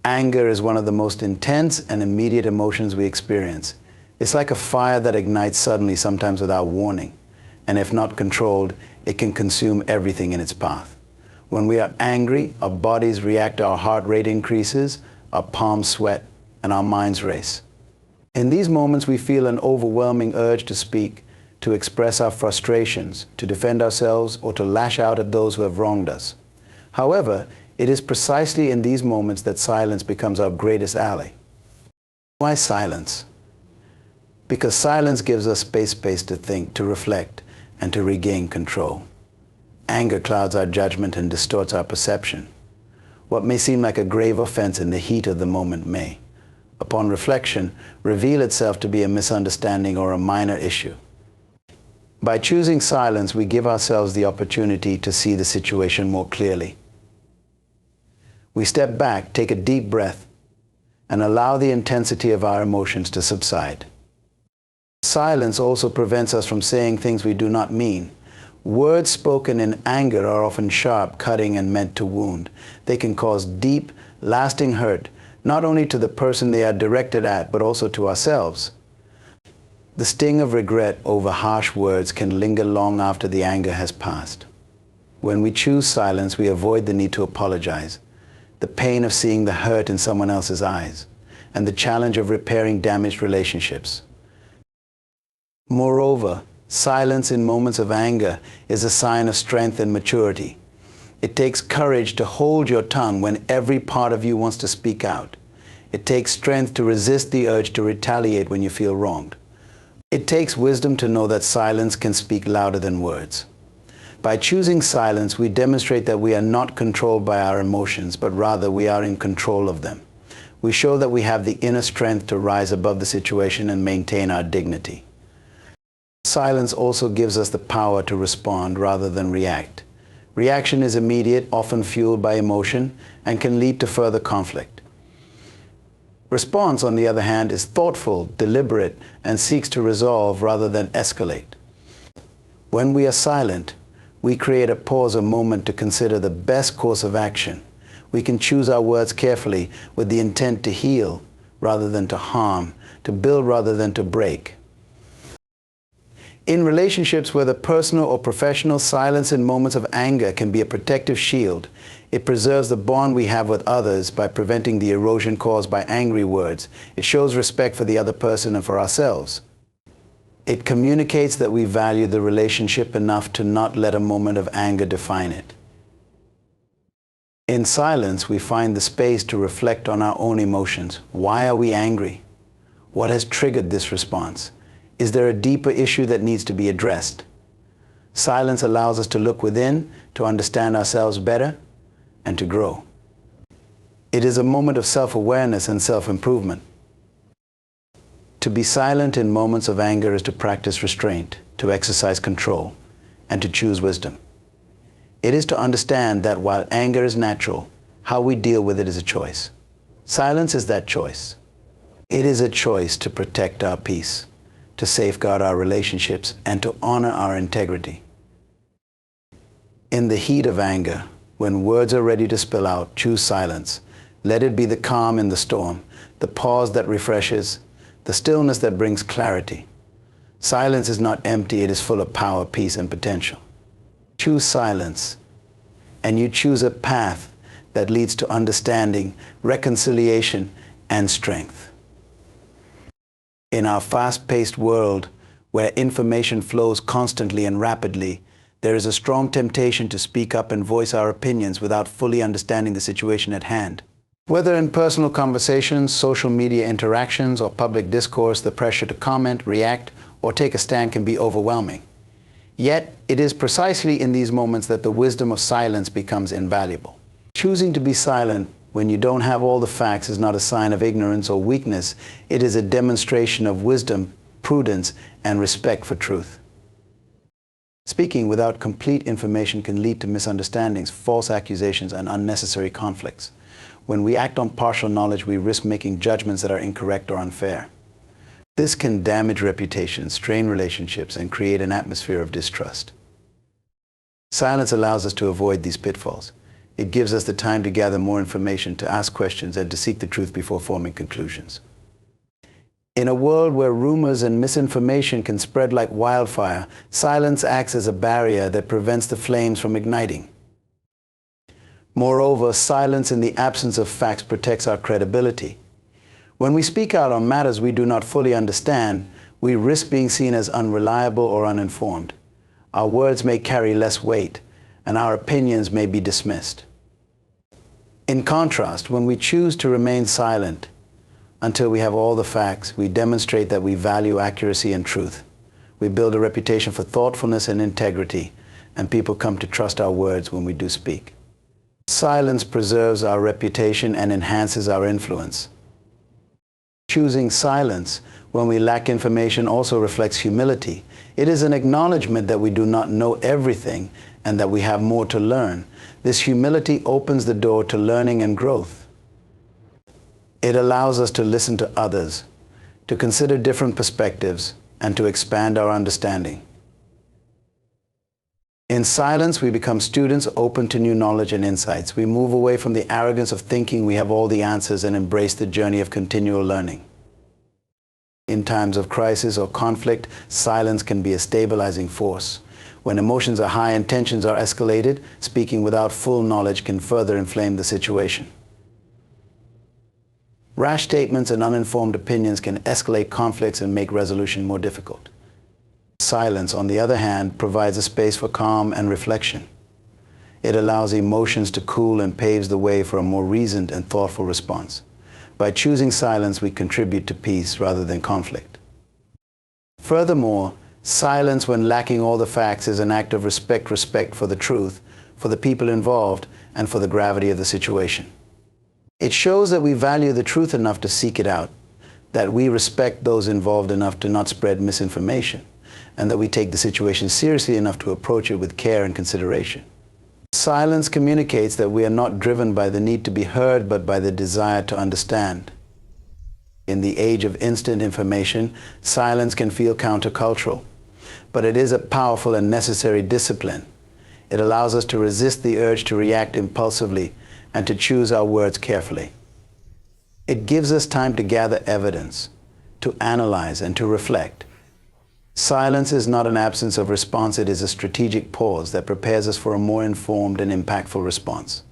Anger is one of the most intense and immediate emotions we experience. It's like a fire that ignites suddenly, sometimes without warning. And if not controlled, it can consume everything in its path. When we are angry, our bodies react, our heart rate increases, our palms sweat, and our minds race. In these moments, we feel an overwhelming urge to speak, to express our frustrations, to defend ourselves, or to lash out at those who have wronged us. However, it is precisely in these moments that silence becomes our greatest ally. Why silence? Because silence gives us space to think, to reflect, and to regain control. Anger clouds our judgment and distorts our perception. What may seem like a grave offense in the heat of the moment may, upon reflection, reveal itself to be a misunderstanding or a minor issue. By choosing silence, we give ourselves the opportunity to see the situation more clearly. We step back, take a deep breath, and allow the intensity of our emotions to subside. Silence also prevents us from saying things we do not mean. Words spoken in anger are often sharp, cutting, and meant to wound. They can cause deep, lasting hurt, not only to the person they are directed at, but also to ourselves. The sting of regret over harsh words can linger long after the anger has passed. When we choose silence, we avoid the need to apologize, the pain of seeing the hurt in someone else's eyes, and the challenge of repairing damaged relationships. Moreover, silence in moments of anger is a sign of strength and maturity. It takes courage to hold your tongue when every part of you wants to speak out. It takes strength to resist the urge to retaliate when you feel wronged. It takes wisdom to know that silence can speak louder than words. By choosing silence, we demonstrate that we are not controlled by our emotions, but rather we are in control of them. We show that we have the inner strength to rise above the situation and maintain our dignity. Silence also gives us the power to respond rather than react. Reaction is immediate, often fueled by emotion, and can lead to further conflict. Response, on the other hand, is thoughtful, deliberate, and seeks to resolve rather than escalate. When we are silent, we create a pause, a moment to consider the best course of action. We can choose our words carefully with the intent to heal rather than to harm, to build rather than to break. In relationships, whether personal or professional, silence in moments of anger can be a protective shield. It preserves the bond we have with others by preventing the erosion caused by angry words. It shows respect for the other person and for ourselves. It communicates that we value the relationship enough to not let a moment of anger define it. In silence, we find the space to reflect on our own emotions. Why are we angry? What has triggered this response? Is there a deeper issue that needs to be addressed? Silence allows us to look within, to understand ourselves better, and to grow. It is a moment of self-awareness and self-improvement. To be silent in moments of anger is to practice restraint, to exercise control, and to choose wisdom. It is to understand that while anger is natural, how we deal with it is a choice. Silence is that choice. It is a choice to protect our peace, to safeguard our relationships, and to honor our integrity. In the heat of anger, when words are ready to spill out, choose silence. Let it be the calm in the storm, the pause that refreshes, the stillness that brings clarity. Silence is not empty, it is full of power, peace, and potential. Choose silence, and you choose a path that leads to understanding, reconciliation, and strength. In our fast-paced world, where information flows constantly and rapidly, there is a strong temptation to speak up and voice our opinions without fully understanding the situation at hand. Whether in personal conversations, social media interactions, or public discourse, the pressure to comment, react, or take a stand can be overwhelming. Yet, it is precisely in these moments that the wisdom of silence becomes invaluable. Choosing to be silent when you don't have all the facts is not a sign of ignorance or weakness. It is a demonstration of wisdom, prudence, and respect for truth. Speaking without complete information can lead to misunderstandings, false accusations, and unnecessary conflicts. When we act on partial knowledge, we risk making judgments that are incorrect or unfair. This can damage reputations, strain relationships, and create an atmosphere of distrust. Silence allows us to avoid these pitfalls. It gives us the time to gather more information, to ask questions, and to seek the truth before forming conclusions. In a world where rumors and misinformation can spread like wildfire, silence acts as a barrier that prevents the flames from igniting. Moreover, silence in the absence of facts protects our credibility. When we speak out on matters we do not fully understand, we risk being seen as unreliable or uninformed. Our words may carry less weight, and our opinions may be dismissed. In contrast, when we choose to remain silent until we have all the facts, we demonstrate that we value accuracy and truth. We build a reputation for thoughtfulness and integrity, and people come to trust our words when we do speak. Silence preserves our reputation and enhances our influence. Choosing silence when we lack information also reflects humility. It is an acknowledgement that we do not know everything and that we have more to learn. This humility opens the door to learning and growth. It allows us to listen to others, to consider different perspectives, and to expand our understanding. In silence, we become students open to new knowledge and insights. We move away from the arrogance of thinking we have all the answers and embrace the journey of continual learning. In times of crisis or conflict, silence can be a stabilizing force. When emotions are high and tensions are escalated, speaking without full knowledge can further inflame the situation. Rash statements and uninformed opinions can escalate conflicts and make resolution more difficult. Silence, on the other hand, provides a space for calm and reflection. It allows emotions to cool and paves the way for a more reasoned and thoughtful response. By choosing silence, we contribute to peace rather than conflict. Furthermore, silence when lacking all the facts is an act of respect for the truth, for the people involved, and for the gravity of the situation. It shows that we value the truth enough to seek it out, that we respect those involved enough to not spread misinformation, and that we take the situation seriously enough to approach it with care and consideration. Silence communicates that we are not driven by the need to be heard, but by the desire to understand. In the age of instant information, silence can feel countercultural, but it is a powerful and necessary discipline. It allows us to resist the urge to react impulsively and to choose our words carefully. It gives us time to gather evidence, to analyze, and to reflect. Silence is not an absence of response, it is a strategic pause that prepares us for a more informed and impactful response.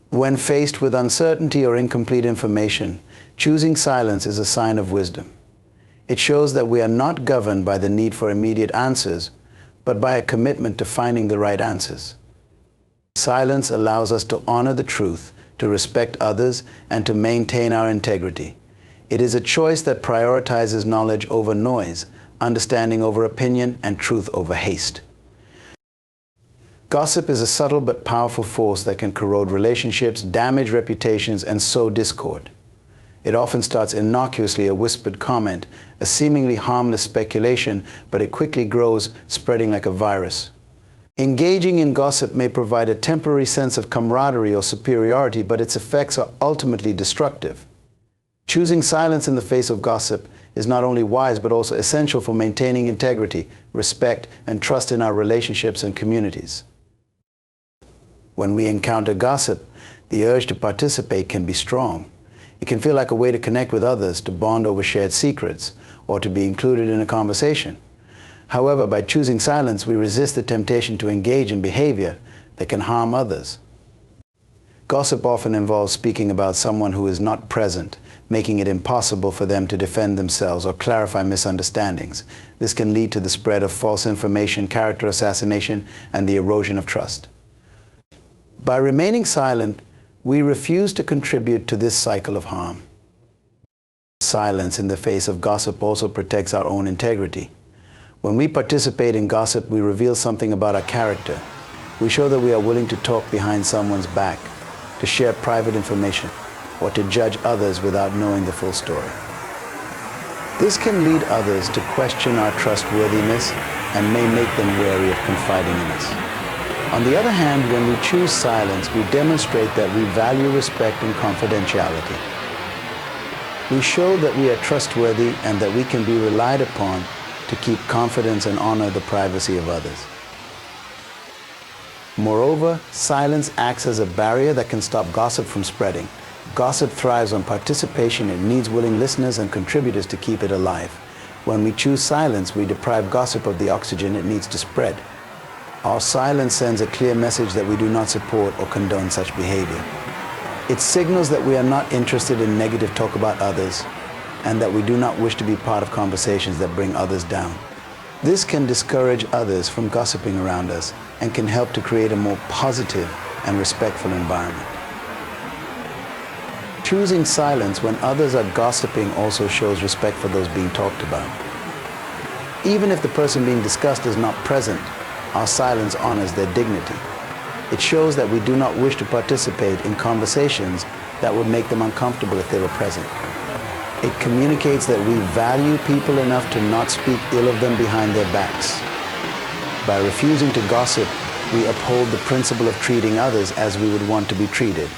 When faced with uncertainty or incomplete information, choosing silence is a sign of wisdom. It shows that we are not governed by the need for immediate answers, but by a commitment to finding the right answers. Silence allows us to honor the truth, to respect others, and to maintain our integrity. It is a choice that prioritizes knowledge over noise, understanding over opinion, and truth over haste. Gossip is a subtle but powerful force that can corrode relationships, damage reputations, and sow discord. It often starts innocuously, a whispered comment, a seemingly harmless speculation, but it quickly grows, spreading like a virus. Engaging in gossip may provide a temporary sense of camaraderie or superiority, but its effects are ultimately destructive. Choosing silence in the face of gossip is not only wise, but also essential for maintaining integrity, respect, and trust in our relationships and communities. When we encounter gossip, the urge to participate can be strong. It can feel like a way to connect with others, to bond over shared secrets, or to be included in a conversation. However, by choosing silence, we resist the temptation to engage in behavior that can harm others. Gossip often involves speaking about someone who is not present, making it impossible for them to defend themselves or clarify misunderstandings. This can lead to the spread of false information, character assassination, and the erosion of trust. By remaining silent, we refuse to contribute to this cycle of harm. Silence in the face of gossip also protects our own integrity. When we participate in gossip, we reveal something about our character. We show that we are willing to talk behind someone's back, to share private information, or to judge others without knowing the full story. This can lead others to question our trustworthiness and may make them wary of confiding in us. On the other hand, when we choose silence, we demonstrate that we value respect and confidentiality. We show that we are trustworthy and that we can be relied upon to keep confidence and honor the privacy of others. Moreover, silence acts as a barrier that can stop gossip from spreading. Gossip thrives on participation. It needs willing listeners and contributors to keep it alive. When we choose silence, we deprive gossip of the oxygen it needs to spread. Our silence sends a clear message that we do not support or condone such behavior. It signals that we are not interested in negative talk about others and that we do not wish to be part of conversations that bring others down. This can discourage others from gossiping around us and can help to create a more positive and respectful environment. Choosing silence when others are gossiping also shows respect for those being talked about. Even if the person being discussed is not present, our silence honors their dignity. It shows that we do not wish to participate in conversations that would make them uncomfortable if they were present. It communicates that we value people enough to not speak ill of them behind their backs. By refusing to gossip, we uphold the principle of treating others as we would want to be treated.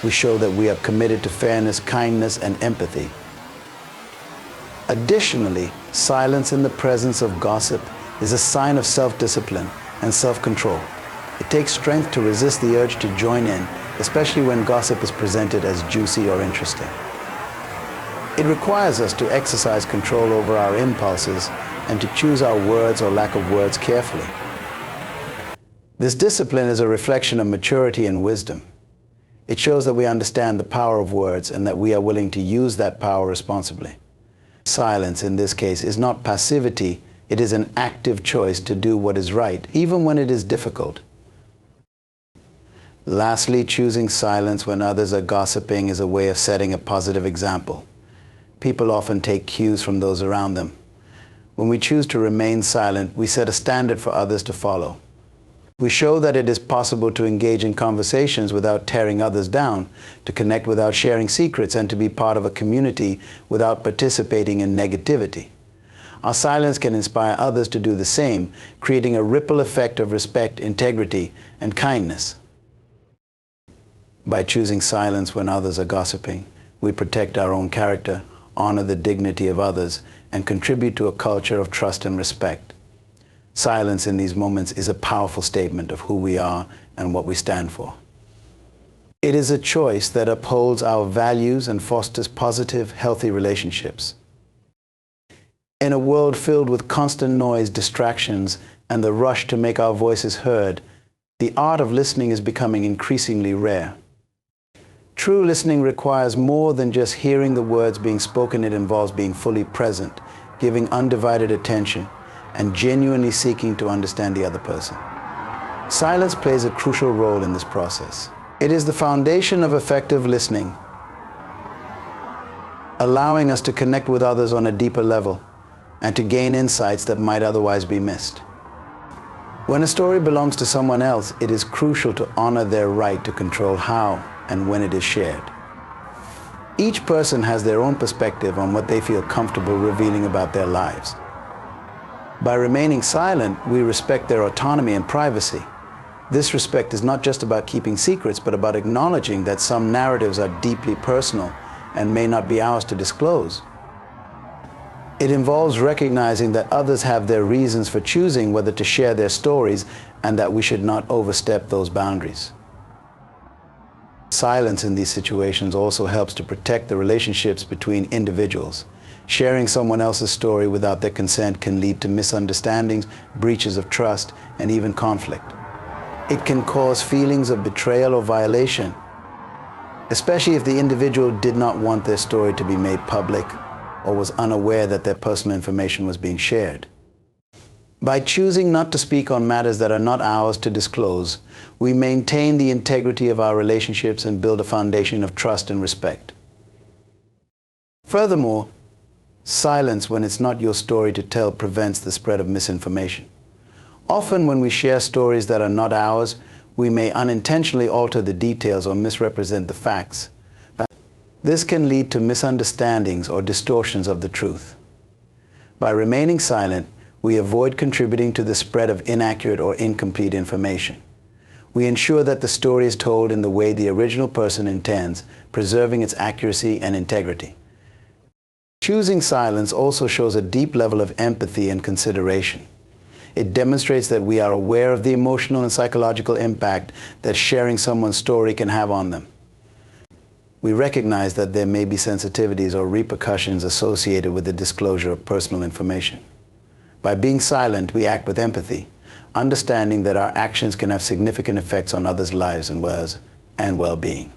We show that we are committed to fairness, kindness, and empathy. Additionally, silence in the presence of gossip is a sign of self-discipline and self-control. It takes strength to resist the urge to join in, especially when gossip is presented as juicy or interesting. It requires us to exercise control over our impulses and to choose our words or lack of words carefully. This discipline is a reflection of maturity and wisdom. It shows that we understand the power of words and that we are willing to use that power responsibly. Silence, in this case, is not passivity. It is an active choice to do what is right, even when it is difficult. Lastly, choosing silence when others are gossiping is a way of setting a positive example. People often take cues from those around them. When we choose to remain silent, we set a standard for others to follow. We show that it is possible to engage in conversations without tearing others down, to connect without sharing secrets, and to be part of a community without participating in negativity. Our silence can inspire others to do the same, creating a ripple effect of respect, integrity, and kindness. By choosing silence when others are gossiping, we protect our own character, honor the dignity of others, and contribute to a culture of trust and respect. Silence in these moments is a powerful statement of who we are and what we stand for. It is a choice that upholds our values and fosters positive, healthy relationships. In a world filled with constant noise, distractions, and the rush to make our voices heard, the art of listening is becoming increasingly rare. True listening requires more than just hearing the words being spoken. It involves being fully present, giving undivided attention, and genuinely seeking to understand the other person. Silence plays a crucial role in this process. It is the foundation of effective listening, allowing us to connect with others on a deeper level and to gain insights that might otherwise be missed. When a story belongs to someone else, it is crucial to honor their right to control how and when it is shared. Each person has their own perspective on what they feel comfortable revealing about their lives. By remaining silent, we respect their autonomy and privacy. This respect is not just about keeping secrets, but about acknowledging that some narratives are deeply personal and may not be ours to disclose. It involves recognizing that others have their reasons for choosing whether to share their stories and that we should not overstep those boundaries. Silence in these situations also helps to protect the relationships between individuals. Sharing someone else's story without their consent can lead to misunderstandings, breaches of trust, and even conflict. It can cause feelings of betrayal or violation, especially if the individual did not want their story to be made public or was unaware that their personal information was being shared. By choosing not to speak on matters that are not ours to disclose, we maintain the integrity of our relationships and build a foundation of trust and respect. Furthermore, silence when it's not your story to tell prevents the spread of misinformation. Often when we share stories that are not ours, we may unintentionally alter the details or misrepresent the facts. This can lead to misunderstandings or distortions of the truth. By remaining silent, we avoid contributing to the spread of inaccurate or incomplete information. We ensure that the story is told in the way the original person intends, preserving its accuracy and integrity. Choosing silence also shows a deep level of empathy and consideration. It demonstrates that we are aware of the emotional and psychological impact that sharing someone's story can have on them. We recognize that there may be sensitivities or repercussions associated with the disclosure of personal information. By being silent, we act with empathy, understanding that our actions can have significant effects on others' lives and well-being.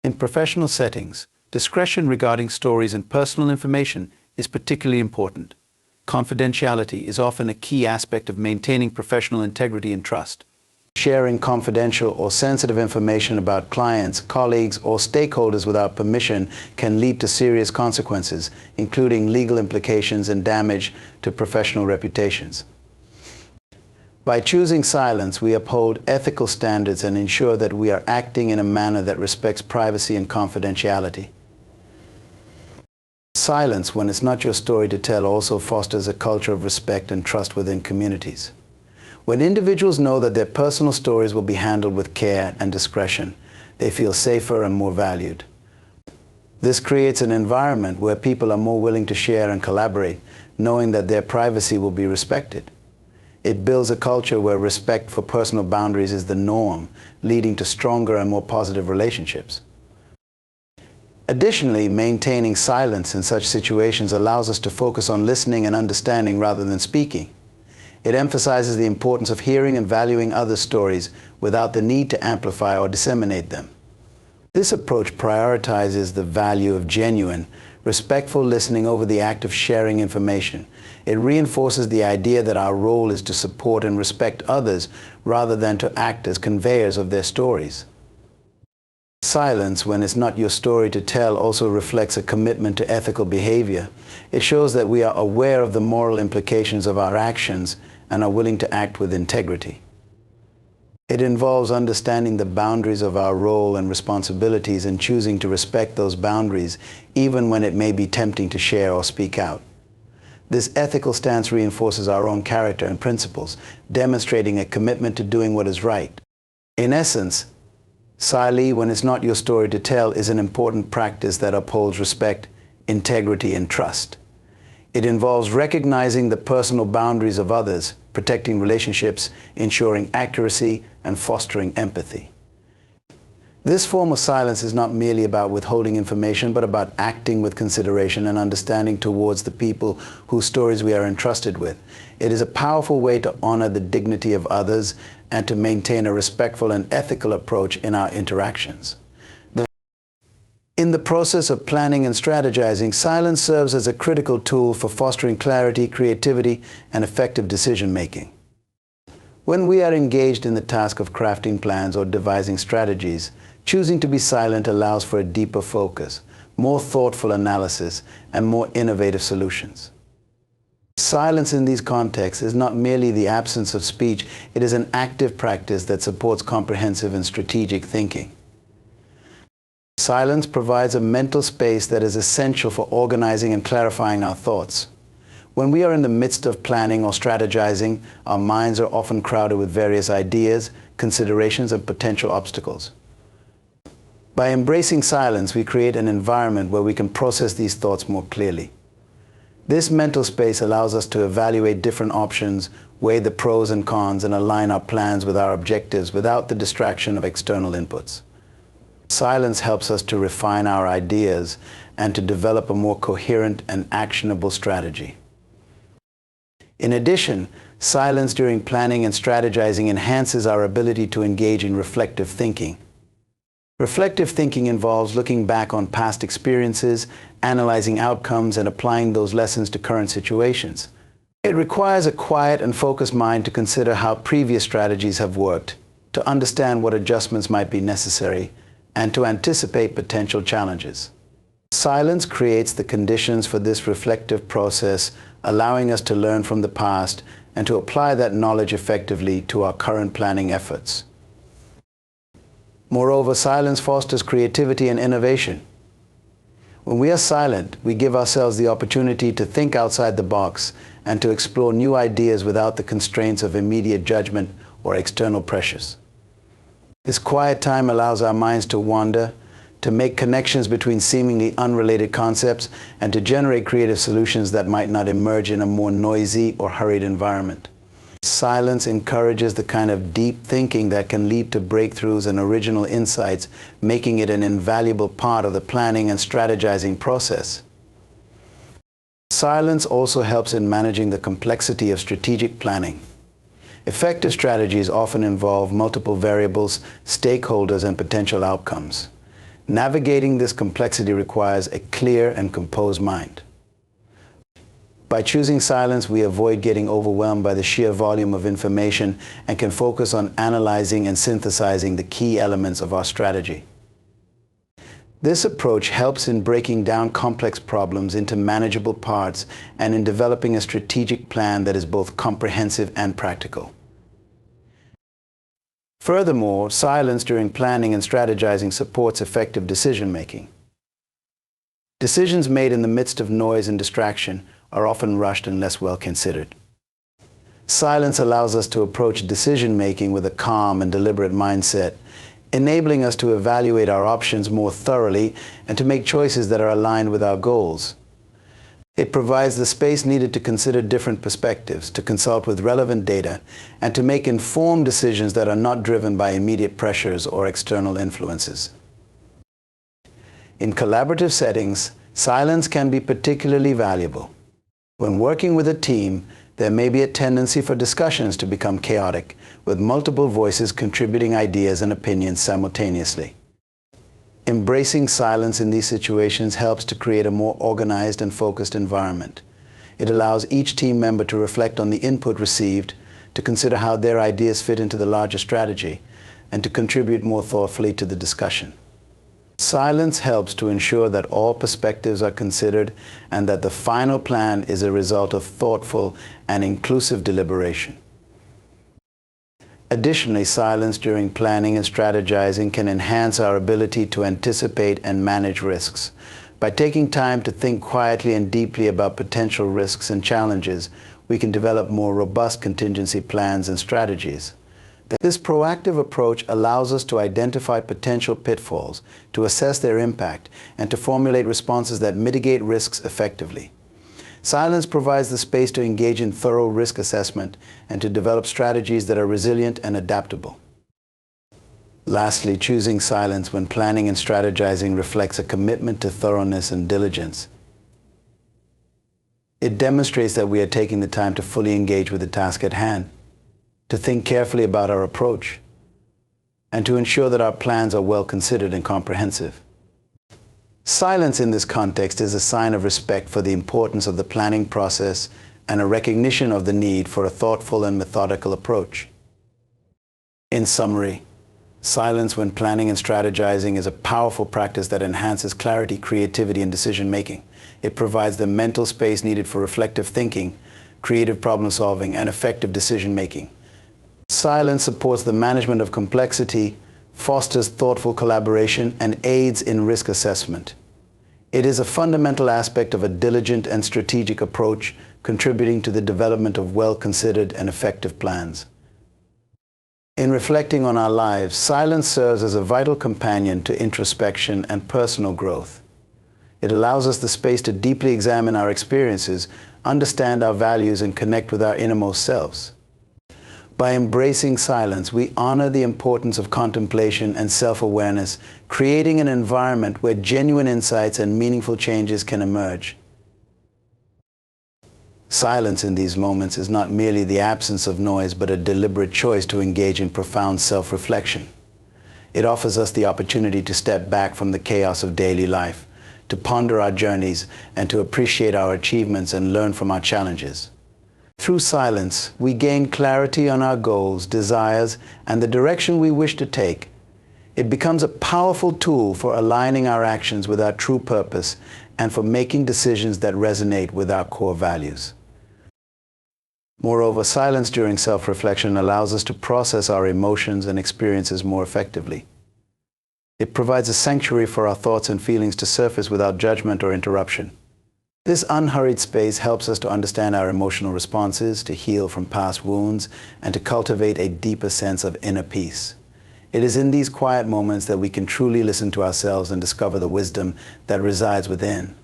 In professional settings, discretion regarding stories and personal information is particularly important. Confidentiality is often a key aspect of maintaining professional integrity and trust. Sharing confidential or sensitive information about clients, colleagues, or stakeholders without permission can lead to serious consequences, including legal implications and damage to professional reputations. By choosing silence, we uphold ethical standards and ensure that we are acting in a manner that respects privacy and confidentiality. Silence, when it's not your story to tell, also fosters a culture of respect and trust within communities. When individuals know that their personal stories will be handled with care and discretion, they feel safer and more valued. This creates an environment where people are more willing to share and collaborate, knowing that their privacy will be respected. It builds a culture where respect for personal boundaries is the norm, leading to stronger and more positive relationships. Additionally, maintaining silence in such situations allows us to focus on listening and understanding rather than speaking. It emphasizes the importance of hearing and valuing others' stories without the need to amplify or disseminate them. This approach prioritizes the value of genuine, respectful listening over the act of sharing information. It reinforces the idea that our role is to support and respect others rather than to act as conveyors of their stories. Silence, when it's not your story to tell, also reflects a commitment to ethical behavior. It shows that we are aware of the moral implications of our actions and are willing to act with integrity. It involves understanding the boundaries of our role and responsibilities and choosing to respect those boundaries, even when it may be tempting to share or speak out. This ethical stance reinforces our own character and principles, demonstrating a commitment to doing what is right. In essence, silence, when it's not your story to tell, is an important practice that upholds respect, integrity, and trust. It involves recognizing the personal boundaries of others, protecting relationships, ensuring accuracy, and fostering empathy. This form of silence is not merely about withholding information, but about acting with consideration and understanding towards the people whose stories we are entrusted with. It is a powerful way to honor the dignity of others and to maintain a respectful and ethical approach in our interactions. In the process of planning and strategizing, silence serves as a critical tool for fostering clarity, creativity, and effective decision-making. When we are engaged in the task of crafting plans or devising strategies, choosing to be silent allows for a deeper focus, more thoughtful analysis, and more innovative solutions. Silence in these contexts is not merely the absence of speech, it is an active practice that supports comprehensive and strategic thinking. Silence provides a mental space that is essential for organizing and clarifying our thoughts. When we are in the midst of planning or strategizing, our minds are often crowded with various ideas, considerations, and potential obstacles. By embracing silence, we create an environment where we can process these thoughts more clearly. This mental space allows us to evaluate different options, weigh the pros and cons, and align our plans with our objectives without the distraction of external inputs. Silence helps us to refine our ideas and to develop a more coherent and actionable strategy. In addition, silence during planning and strategizing enhances our ability to engage in reflective thinking. Reflective thinking involves looking back on past experiences, analyzing outcomes, and applying those lessons to current situations. It requires a quiet and focused mind to consider how previous strategies have worked, to understand what adjustments might be necessary, and to anticipate potential challenges. Silence creates the conditions for this reflective process, allowing us to learn from the past and to apply that knowledge effectively to our current planning efforts. Moreover, silence fosters creativity and innovation. When we are silent, we give ourselves the opportunity to think outside the box and to explore new ideas without the constraints of immediate judgment or external pressures. This quiet time allows our minds to wander, to make connections between seemingly unrelated concepts, and to generate creative solutions that might not emerge in a more noisy or hurried environment. Silence encourages the kind of deep thinking that can lead to breakthroughs and original insights, making it an invaluable part of the planning and strategizing process. Silence also helps in managing the complexity of strategic planning. Effective strategies often involve multiple variables, stakeholders, and potential outcomes. Navigating this complexity requires a clear and composed mind. By choosing silence, we avoid getting overwhelmed by the sheer volume of information and can focus on analyzing and synthesizing the key elements of our strategy. This approach helps in breaking down complex problems into manageable parts and in developing a strategic plan that is both comprehensive and practical. Furthermore, silence during planning and strategizing supports effective decision-making. Decisions made in the midst of noise and distraction are often rushed and less well considered. Silence allows us to approach decision-making with a calm and deliberate mindset, enabling us to evaluate our options more thoroughly and to make choices that are aligned with our goals. It provides the space needed to consider different perspectives, to consult with relevant data, and to make informed decisions that are not driven by immediate pressures or external influences. In collaborative settings, silence can be particularly valuable. When working with a team, there may be a tendency for discussions to become chaotic, with multiple voices contributing ideas and opinions simultaneously. Embracing silence in these situations helps to create a more organized and focused environment. It allows each team member to reflect on the input received, to consider how their ideas fit into the larger strategy, and to contribute more thoughtfully to the discussion. Silence helps to ensure that all perspectives are considered and that the final plan is a result of thoughtful and inclusive deliberation. Additionally, silence during planning and strategizing can enhance our ability to anticipate and manage risks. By taking time to think quietly and deeply about potential risks and challenges, we can develop more robust contingency plans and strategies. This proactive approach allows us to identify potential pitfalls, to assess their impact, and to formulate responses that mitigate risks effectively. Silence provides the space to engage in thorough risk assessment and to develop strategies that are resilient and adaptable. Lastly, choosing silence when planning and strategizing reflects a commitment to thoroughness and diligence. It demonstrates that we are taking the time to fully engage with the task at hand, to think carefully about our approach, and to ensure that our plans are well considered and comprehensive. Silence in this context is a sign of respect for the importance of the planning process and a recognition of the need for a thoughtful and methodical approach. In summary, silence when planning and strategizing is a powerful practice that enhances clarity, creativity, and decision-making. It provides the mental space needed for reflective thinking, creative problem-solving, and effective decision-making. Silence supports the management of complexity, fosters thoughtful collaboration, and aids in risk assessment. It is a fundamental aspect of a diligent and strategic approach, contributing to the development of well-considered and effective plans. In reflecting on our lives, silence serves as a vital companion to introspection and personal growth. It allows us the space to deeply examine our experiences, understand our values, and connect with our innermost selves. By embracing silence, we honor the importance of contemplation and self-awareness, creating an environment where genuine insights and meaningful changes can emerge. Silence in these moments is not merely the absence of noise, but a deliberate choice to engage in profound self-reflection. It offers us the opportunity to step back from the chaos of daily life, to ponder our journeys, and to appreciate our achievements and learn from our challenges. Through silence, we gain clarity on our goals, desires, and the direction we wish to take. It becomes a powerful tool for aligning our actions with our true purpose and for making decisions that resonate with our core values. Moreover, silence during self-reflection allows us to process our emotions and experiences more effectively. It provides a sanctuary for our thoughts and feelings to surface without judgment or interruption. This unhurried space helps us to understand our emotional responses, to heal from past wounds, and to cultivate a deeper sense of inner peace. It is in these quiet moments that we can truly listen to ourselves and discover the wisdom that resides within.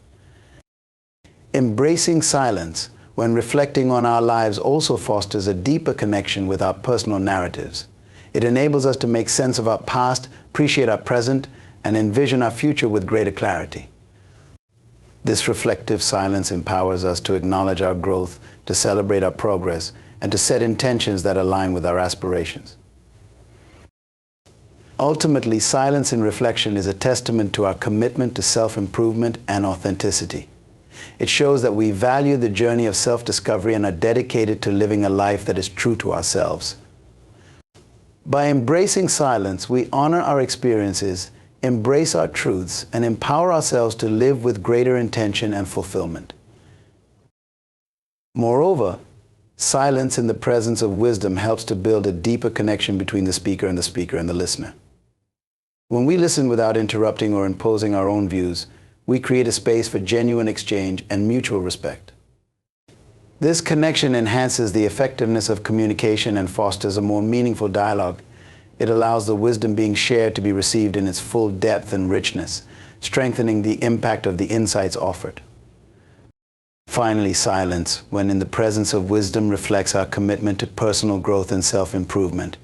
Embracing silence when reflecting on our lives also fosters a deeper connection with our personal narratives. It enables us to make sense of our past, appreciate our present, and envision our future with greater clarity. This reflective silence empowers us to acknowledge our growth, to celebrate our progress, and to set intentions that align with our aspirations. Ultimately, silence in reflection is a testament to our commitment to self-improvement and authenticity. It shows that we value the journey of self-discovery and are dedicated to living a life that is true to ourselves. By embracing silence, we honor our experiences, embrace our truths, and empower ourselves to live with greater intention and fulfillment. Moreover, silence in the presence of wisdom helps to build a deeper connection between the speaker and the listener. When we listen without interrupting or imposing our own views, we create a space for genuine exchange and mutual respect. This connection enhances the effectiveness of communication and fosters a more meaningful dialogue. It allows the wisdom being shared to be received in its full depth and richness, strengthening the impact of the insights offered. Finally, silence, when in the presence of wisdom, reflects our commitment to personal growth and self-improvement.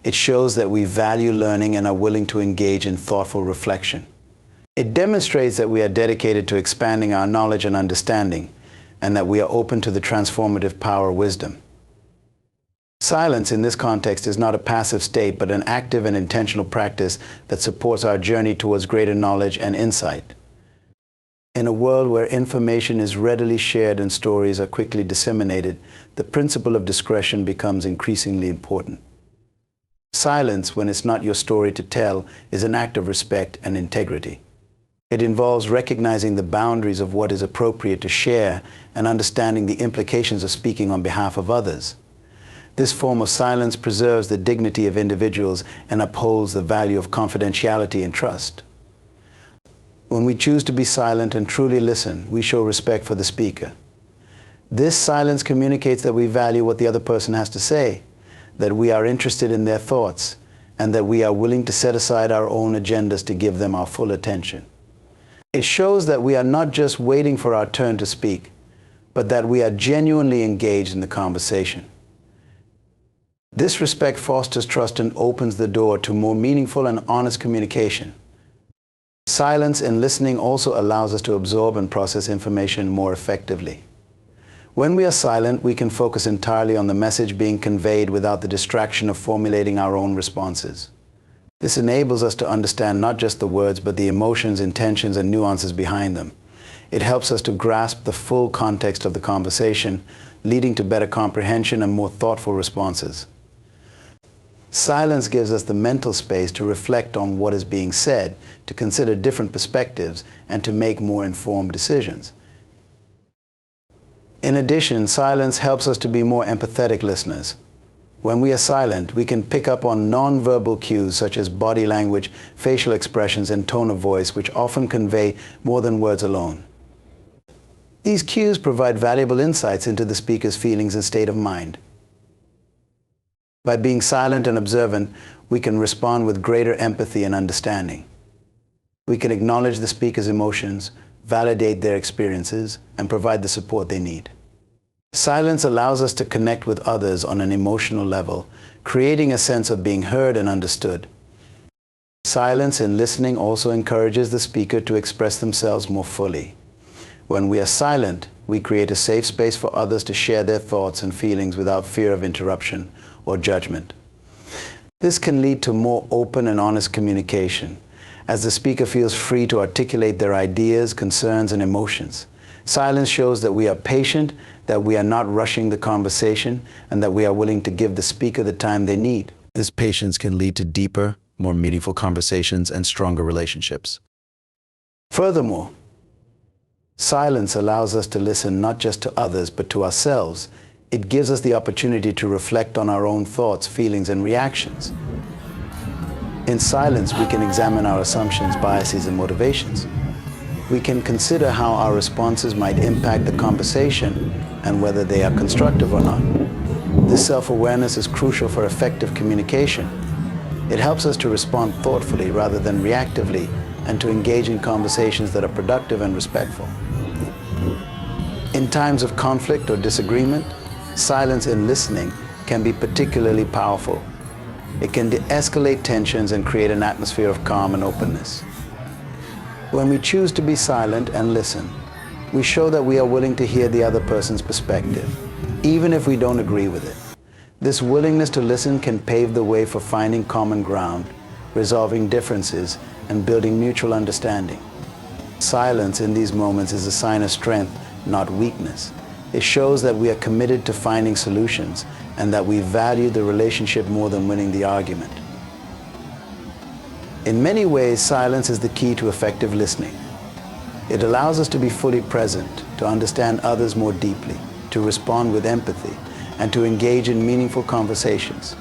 It shows that we value learning and are willing to engage in thoughtful reflection. It demonstrates that we are dedicated to expanding our knowledge and understanding, and that we are open to the transformative power of wisdom. Silence in this context is not a passive state, but an active and intentional practice that supports our journey towards greater knowledge and insight. In a world where information is readily shared and stories are quickly disseminated, the principle of discretion becomes increasingly important. Silence, when it's not your story to tell, is an act of respect and integrity. It involves recognizing the boundaries of what is appropriate to share and understanding the implications of speaking on behalf of others. This form of silence preserves the dignity of individuals and upholds the value of confidentiality and trust. When we choose to be silent and truly listen, we show respect for the speaker. This silence communicates that we value what the other person has to say, that we are interested in their thoughts, and that we are willing to set aside our own agendas to give them our full attention. It shows that we are not just waiting for our turn to speak, but that we are genuinely engaged in the conversation. This respect fosters trust and opens the door to more meaningful and honest communication. Silence in listening also allows us to absorb and process information more effectively. When we are silent, we can focus entirely on the message being conveyed without the distraction of formulating our own responses. This enables us to understand not just the words, but the emotions, intentions, and nuances behind them. It helps us to grasp the full context of the conversation, leading to better comprehension and more thoughtful responses. Silence gives us the mental space to reflect on what is being said, to consider different perspectives, and to make more informed decisions. In addition, silence helps us to be more empathetic listeners. When we are silent, we can pick up on non-verbal cues such as body language, facial expressions, and tone of voice, which often convey more than words alone. These cues provide valuable insights into the speaker's feelings and state of mind. By being silent and observant, we can respond with greater empathy and understanding. We can acknowledge the speaker's emotions, validate their experiences, and provide the support they need. Silence allows us to connect with others on an emotional level, creating a sense of being heard and understood. Silence in listening also encourages the speaker to express themselves more fully. When we are silent, we create a safe space for others to share their thoughts and feelings without fear of interruption or judgment. This can lead to more open and honest communication, as the speaker feels free to articulate their ideas, concerns, and emotions. Silence shows that we are patient, that we are not rushing the conversation, and that we are willing to give the speaker the time they need. This patience can lead to deeper, more meaningful conversations and stronger relationships. Furthermore, silence allows us to listen not just to others, but to ourselves. It gives us the opportunity to reflect on our own thoughts, feelings, and reactions. In silence, we can examine our assumptions, biases, and motivations. We can consider how our responses might impact the conversation and whether they are constructive or not. This self-awareness is crucial for effective communication. It helps us to respond thoughtfully rather than reactively and to engage in conversations that are productive and respectful. In times of conflict or disagreement, silence in listening can be particularly powerful. It can de-escalate tensions and create an atmosphere of calm and openness. When we choose to be silent and listen, we show that we are willing to hear the other person's perspective, even if we don't agree with it. This willingness to listen can pave the way for finding common ground, resolving differences, and building mutual understanding. Silence in these moments is a sign of strength, not weakness. It shows that we are committed to finding solutions and that we value the relationship more than winning the argument. In many ways, silence is the key to effective listening. It allows us to be fully present, to understand others more deeply, to respond with empathy, and to engage in meaningful conversations.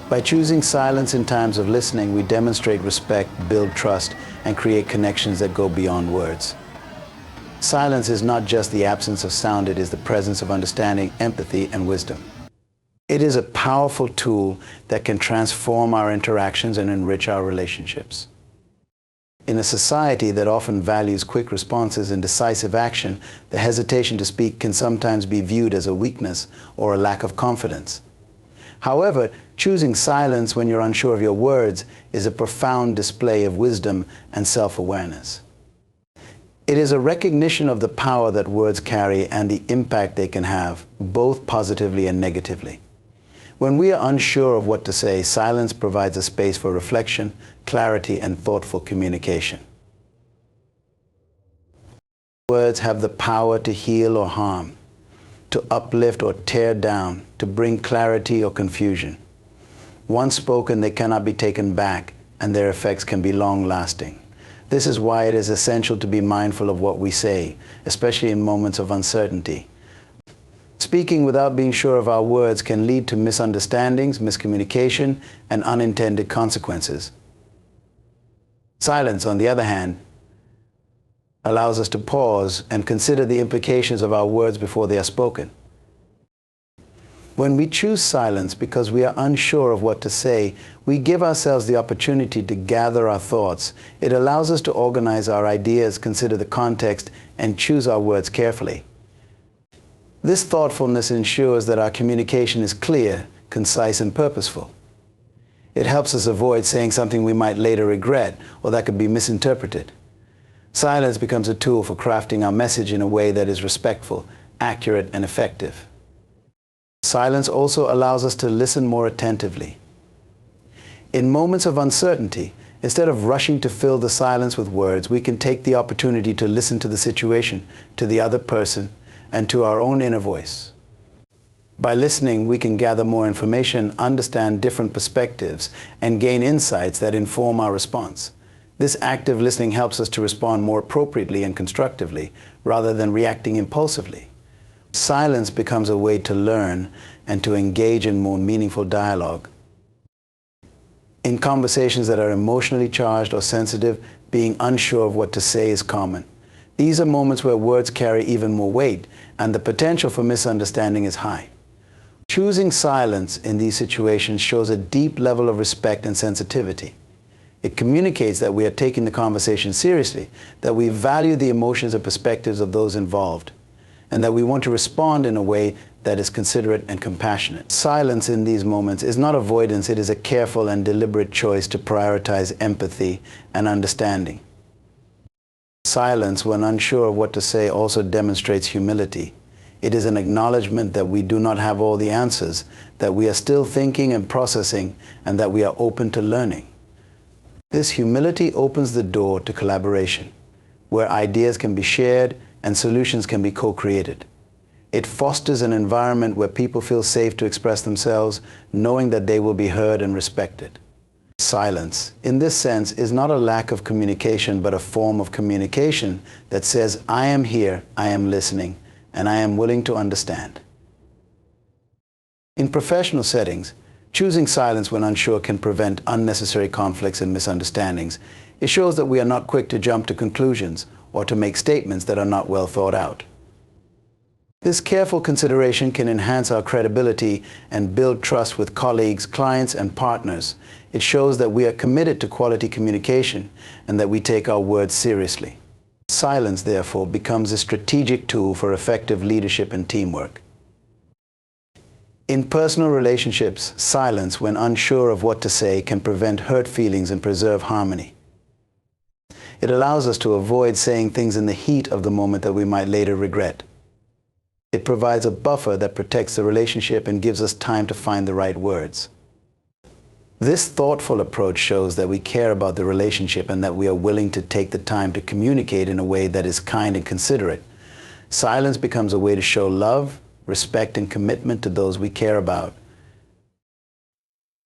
By choosing silence in times of listening, we demonstrate respect, build trust, and create connections that go beyond words. Silence is not just the absence of sound, it is the presence of understanding, empathy, and wisdom. It is a powerful tool that can transform our interactions and enrich our relationships. In a society that often values quick responses and decisive action, the hesitation to speak can sometimes be viewed as a weakness or a lack of confidence. However, choosing silence when you're unsure of your words is a profound display of wisdom and self-awareness. It is a recognition of the power that words carry and the impact they can have, both positively and negatively. When we are unsure of what to say, silence provides a space for reflection, clarity, and thoughtful communication. Words have the power to heal or harm, to uplift or tear down, to bring clarity or confusion. Once spoken, they cannot be taken back, and their effects can be long-lasting. This is why it is essential to be mindful of what we say, especially in moments of uncertainty. Speaking without being sure of our words can lead to misunderstandings, miscommunication, and unintended consequences. Silence, on the other hand, allows us to pause and consider the implications of our words before they are spoken. When we choose silence because we are unsure of what to say, we give ourselves the opportunity to gather our thoughts. It allows us to organize our ideas, consider the context, and choose our words carefully. This thoughtfulness ensures that our communication is clear, concise, and purposeful. It helps us avoid saying something we might later regret or that could be misinterpreted. Silence becomes a tool for crafting our message in a way that is respectful, accurate, and effective. Silence also allows us to listen more attentively. In moments of uncertainty, instead of rushing to fill the silence with words, we can take the opportunity to listen to the situation, to the other person, and to our own inner voice. By listening, we can gather more information, understand different perspectives, and gain insights that inform our response. This active listening helps us to respond more appropriately and constructively, rather than reacting impulsively. Silence becomes a way to learn and to engage in more meaningful dialogue. In conversations that are emotionally charged or sensitive, being unsure of what to say is common. These are moments where words carry even more weight, and the potential for misunderstanding is high. Choosing silence in these situations shows a deep level of respect and sensitivity. It communicates that we are taking the conversation seriously, that we value the emotions and perspectives of those involved, and that we want to respond in a way that is considerate and compassionate. Silence in these moments is not avoidance, it is a careful and deliberate choice to prioritize empathy and understanding. Silence, when unsure of what to say, also demonstrates humility. It is an acknowledgement that we do not have all the answers, that we are still thinking and processing, and that we are open to learning. This humility opens the door to collaboration, where ideas can be shared and solutions can be co-created. It fosters an environment where people feel safe to express themselves, knowing that they will be heard and respected. Silence, in this sense, is not a lack of communication, but a form of communication that says, I am here, I am listening, and I am willing to understand. In professional settings, choosing silence when unsure can prevent unnecessary conflicts and misunderstandings. It shows that we are not quick to jump to conclusions or to make statements that are not well thought out. This careful consideration can enhance our credibility and build trust with colleagues, clients, and partners. It shows that we are committed to quality communication and that we take our words seriously. Silence, therefore, becomes a strategic tool for effective leadership and teamwork. In personal relationships, silence, when unsure of what to say, can prevent hurt feelings and preserve harmony. It allows us to avoid saying things in the heat of the moment that we might later regret. It provides a buffer that protects the relationship and gives us time to find the right words. This thoughtful approach shows that we care about the relationship and that we are willing to take the time to communicate in a way that is kind and considerate. Silence becomes a way to show love, respect, and commitment to those we care about.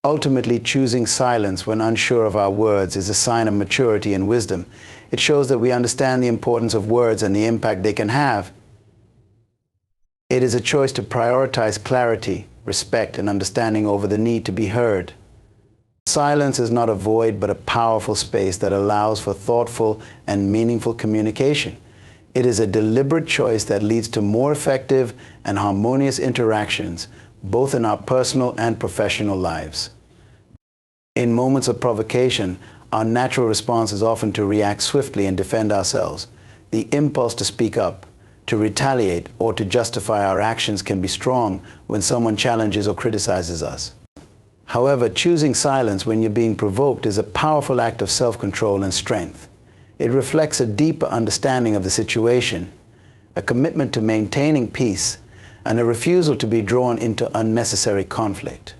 Ultimately, choosing silence when unsure of our words is a sign of maturity and wisdom. It shows that we understand the importance of words and the impact they can have. It is a choice to prioritize clarity, respect, and understanding over the need to be heard. Silence is not a void, but a powerful space that allows for thoughtful and meaningful communication. It is a deliberate choice that leads to more effective and harmonious interactions, both in our personal and professional lives. In moments of provocation, our natural response is often to react swiftly and defend ourselves. The impulse to speak up, to retaliate, or to justify our actions can be strong when someone challenges or criticizes us. However, choosing silence when you're being provoked is a powerful act of self-control and strength. It reflects a deeper understanding of the situation, a commitment to maintaining peace, and a refusal to be drawn into unnecessary conflict.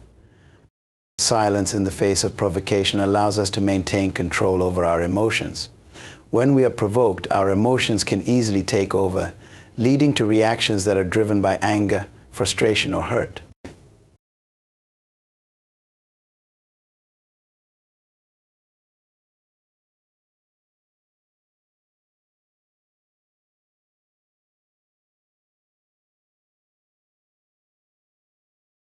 Silence in the face of provocation allows us to maintain control over our emotions. When we are provoked, our emotions can easily take over, leading to reactions that are driven by anger, frustration, or hurt.